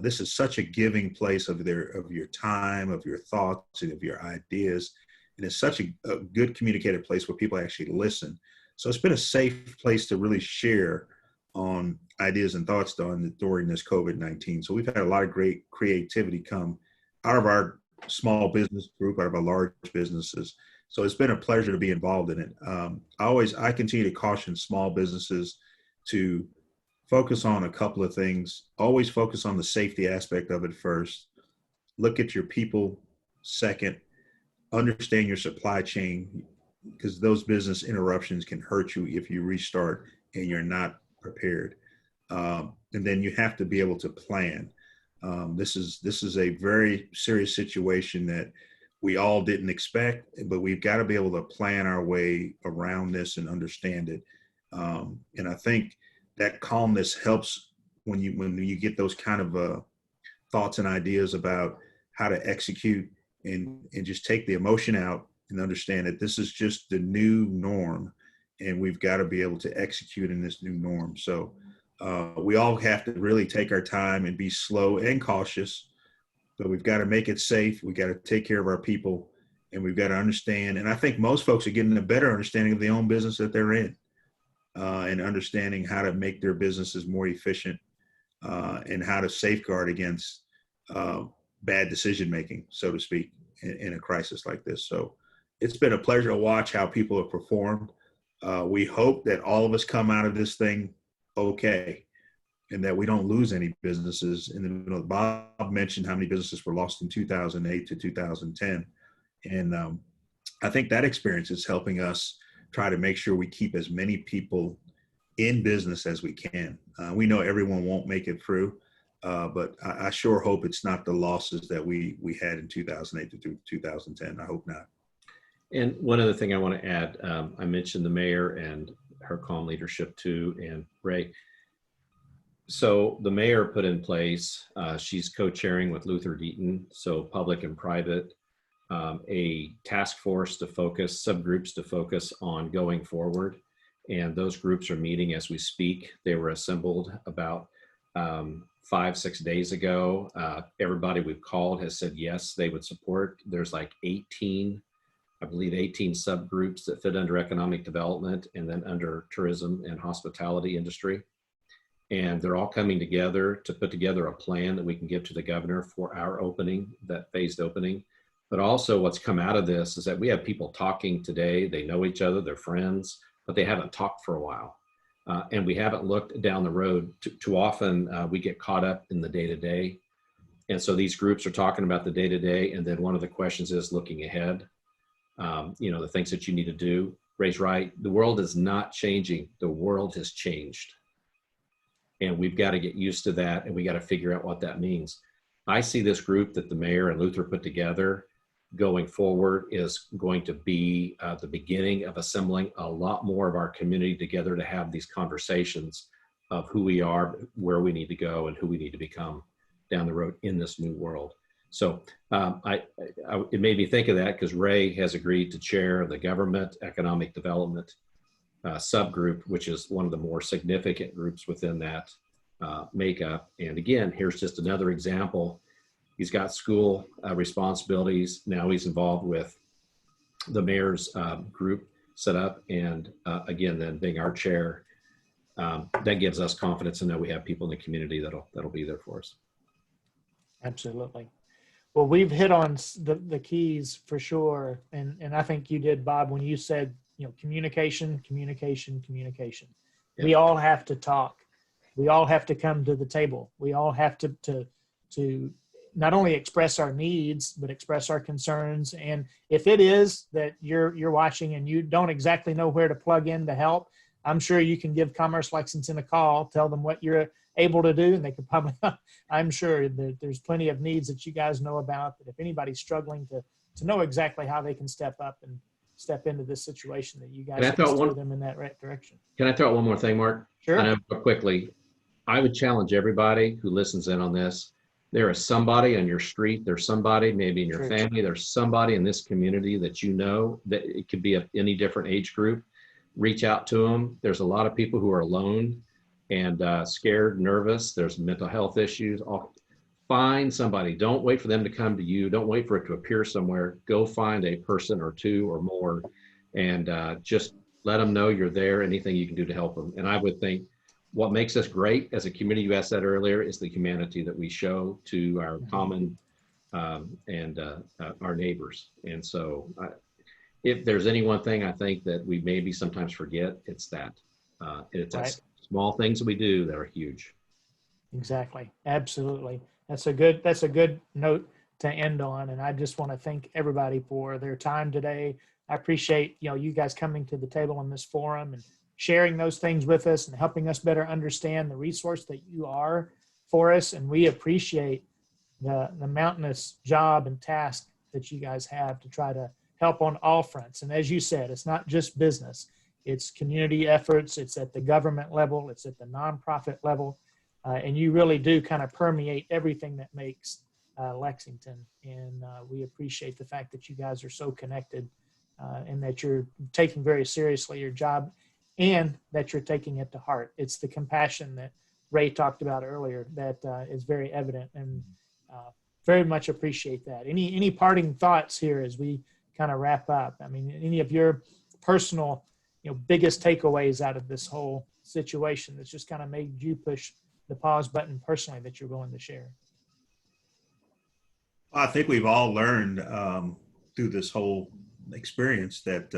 Speaker 2: This is such a giving place of your time, of your thoughts, and of your ideas. And it's such a good communicated place where people actually listen. So it's been a safe place to really share on ideas and thoughts during this COVID-19. So we've had a lot of great creativity come out of our small business group, out of our large businesses. So it's been a pleasure to be involved in it. I continue to caution small businesses to focus on a couple of things. Always focus on the safety aspect of it first. Look at your people second. Understand your supply chain, because those business interruptions can hurt you if you restart and you're not prepared. And then you have to be able to plan. This is a very serious situation that we all didn't expect, but we've got to be able to plan our way around this and understand it. And I think that calmness helps when you get those kind of thoughts and ideas about how to execute and just take the emotion out and understand that this is just the new norm, and we've got to be able to execute in this new norm. So we all have to really take our time and be slow and cautious, but we've got to make it safe. We got to take care of our people, and we've got to understand. And I think most folks are getting a better understanding of the own business that they're in, and understanding how to make their businesses more efficient, and how to safeguard against bad decision-making, so to speak, in a crisis like this. So it's been a pleasure to watch how people have performed. We hope that all of us come out of this thing okay, and that we don't lose any businesses. And Bob mentioned how many businesses were lost in 2008 to 2010. And I think that experience is helping us try to make sure we keep as many people in business as we can. We know everyone won't make it through, but I sure hope it's not the losses that we had in 2008 to 2010. I hope not.
Speaker 3: And one other thing I want to add, I mentioned the mayor and her calm leadership too, and Ray. So the mayor put in place, she's co-chairing with Luther Deaton, so public and private, a task force to focus, subgroups to focus on going forward. And those groups are meeting as we speak. They were assembled about 5-6 days ago. Everybody we've called has said yes, they would support. There's like 18 subgroups that fit under economic development and then under tourism and hospitality industry. And they're all coming together to put together a plan that we can give to the governor for our opening, that phased opening. But also what's come out of this is that we have people talking today. They know each other, they're friends, but they haven't talked for a while. And we haven't looked down the road. Too often we get caught up in the day-to-day. And so these groups are talking about the day-to-day. And then one of the questions is looking ahead. the things that you need to do. Ray's right. The world is not changing. The world has changed. And we've got to get used to that, and we got to figure out what that means. I see this group that the mayor and Luther put together going forward is going to be the beginning of assembling a lot more of our community together to have these conversations of who we are, where we need to go, and who we need to become down the road in this new world. So it made me think of that because Ray has agreed to chair the Government Economic Development subgroup, which is one of the more significant groups within that makeup. And again, here's just another example. He's got school responsibilities. Now he's involved with the mayor's group set up. And again, then being our chair, that gives us confidence to know we have people in the community that'll be there for us.
Speaker 1: Absolutely. Well, we've hit on the keys for sure. And I think you did, Bob, when you said, communication. Yeah. We all have to talk. We all have to come to the table. We all have to not only express our needs, but express our concerns. And if it is that you're watching and you don't exactly know where to plug in to help, I'm sure you can give Commerce Lexington a call, tell them what you're able to do, and they could probably, I'm sure that there's plenty of needs that you guys know about, but if anybody's struggling to know exactly how they can step up and step into this situation, that you guys can steer them in that right direction.
Speaker 3: Can I throw out one more thing, Mark?
Speaker 1: Sure.
Speaker 3: I know, quickly, I would challenge everybody who listens in on this. There is somebody on your street, there's somebody maybe in your family, there's somebody in this community that you know, that it could be of any different age group. Reach out to them. There's a lot of people who are alone and scared, nervous. There's mental health issues. Find somebody. Don't wait for them to come to you. Don't wait for it to appear somewhere. Go find a person or two or more and just let them know you're there, anything you can do to help them. And I would think what makes us great as a community, you asked that earlier, is the humanity that we show to our common and our neighbors. And so if there's any one thing I think that we maybe sometimes forget, it's that. It's right. Small things that we do that are huge.
Speaker 1: Exactly. Absolutely. That's a good note to end on. And I just want to thank everybody for their time today. I appreciate, you guys coming to the table in this forum and sharing those things with us and helping us better understand the resource that you are for us. And we appreciate the mountainous job and task that you guys have to try to help on all fronts. And as you said, it's not just business. It's community efforts. It's at the government level. It's at the nonprofit level. And you really do kind of permeate everything that makes Lexington. And we appreciate the fact that you guys are so connected and that you're taking very seriously your job and that you're taking it to heart. It's the compassion that Ray talked about earlier that is very evident, and very much appreciate that. Any parting thoughts here as we kind of wrap up? I mean, any of your personal, biggest takeaways out of this whole situation that's just kind of made you push the pause button personally that you're willing to share?
Speaker 2: I think we've all learned through this whole experience that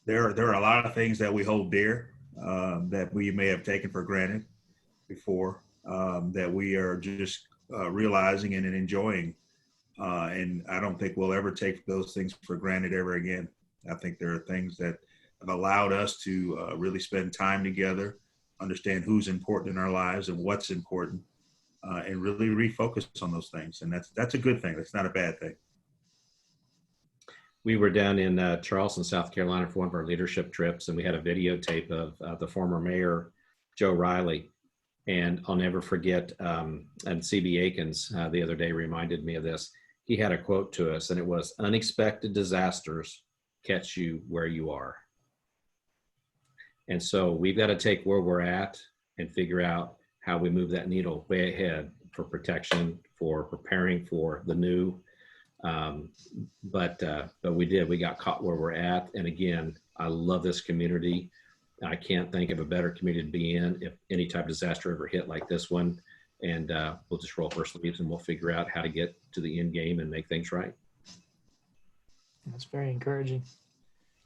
Speaker 2: there are a lot of things that we hold dear that we may have taken for granted before, that we are just realizing and enjoying. And I don't think we'll ever take those things for granted ever again. I think there are things that have allowed us to really spend time together, understand who's important in our lives and what's important, and really refocus on those things. And that's a good thing. That's not a bad thing.
Speaker 3: We were down in Charleston, South Carolina for one of our leadership trips, and we had a videotape of the former mayor, Joe Riley. And I'll never forget, and C.B. Akins the other day reminded me of this. He had a quote to us, and it was, "Unexpected disasters catch you where you are." And so we've got to take where we're at and figure out how we move that needle way ahead for protection, for preparing for the new. But we did. We got caught where we're at. And again, I love this community. I can't think of a better community to be in if any type of disaster ever hit like this one. And we'll just roll up our sleeves and we'll figure out how to get to the end game and make things right.
Speaker 1: That's very encouraging.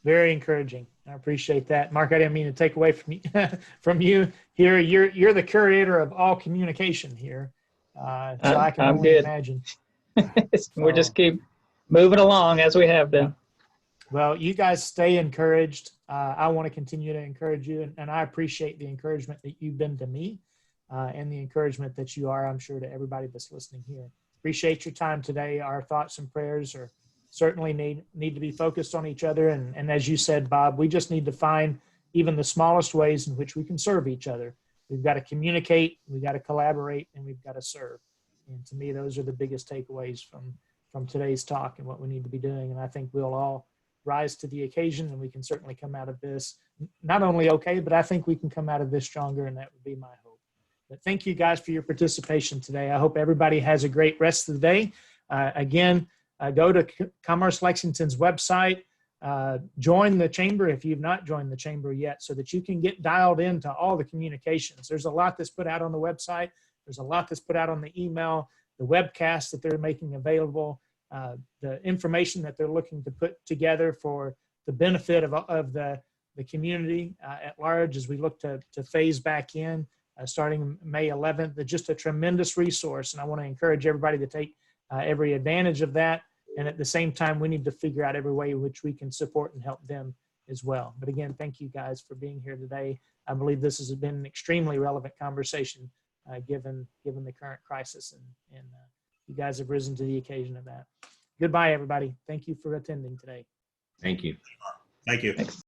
Speaker 1: Very encouraging. I appreciate that. Mark, I didn't mean to take away from you here. You're the curator of all communication here. So I can only imagine.
Speaker 4: We'll just keep moving along as we have been.
Speaker 1: Well, you guys stay encouraged. I want to continue to encourage you, and I appreciate the encouragement that you've been to me and the encouragement that you are, I'm sure, to everybody that's listening here. Appreciate your time today. Our thoughts and prayers are certainly need to be focused on each other. And as you said, Bob, we just need to find even the smallest ways in which we can serve each other. We've got to communicate, we've got to collaborate, and we've got to serve. And to me, those are the biggest takeaways from today's talk and what we need to be doing. And I think we'll all rise to the occasion, and we can certainly come out of this not only okay, but I think we can come out of this stronger, and that would be my hope. But thank you guys for your participation today. I hope everybody has a great rest of the day. Again, go to Commerce Lexington's website, join the chamber if you've not joined the chamber yet, so that you can get dialed into all the communications. There's a lot that's put out on the website. There's a lot that's put out on the email, the webcast that they're making available, the information that they're looking to put together for the benefit of the community at large as we look to phase back in starting May 11th. They're just a tremendous resource, and I want to encourage everybody to take every advantage of that. And at the same time, we need to figure out every way in which we can support and help them as well. But again, thank you guys for being here today. I believe this has been an extremely relevant conversation given the current crisis, and you guys have risen to the occasion of that. Goodbye, everybody. Thank you for attending today.
Speaker 3: Thank you.
Speaker 2: Thank you.
Speaker 5: Thanks.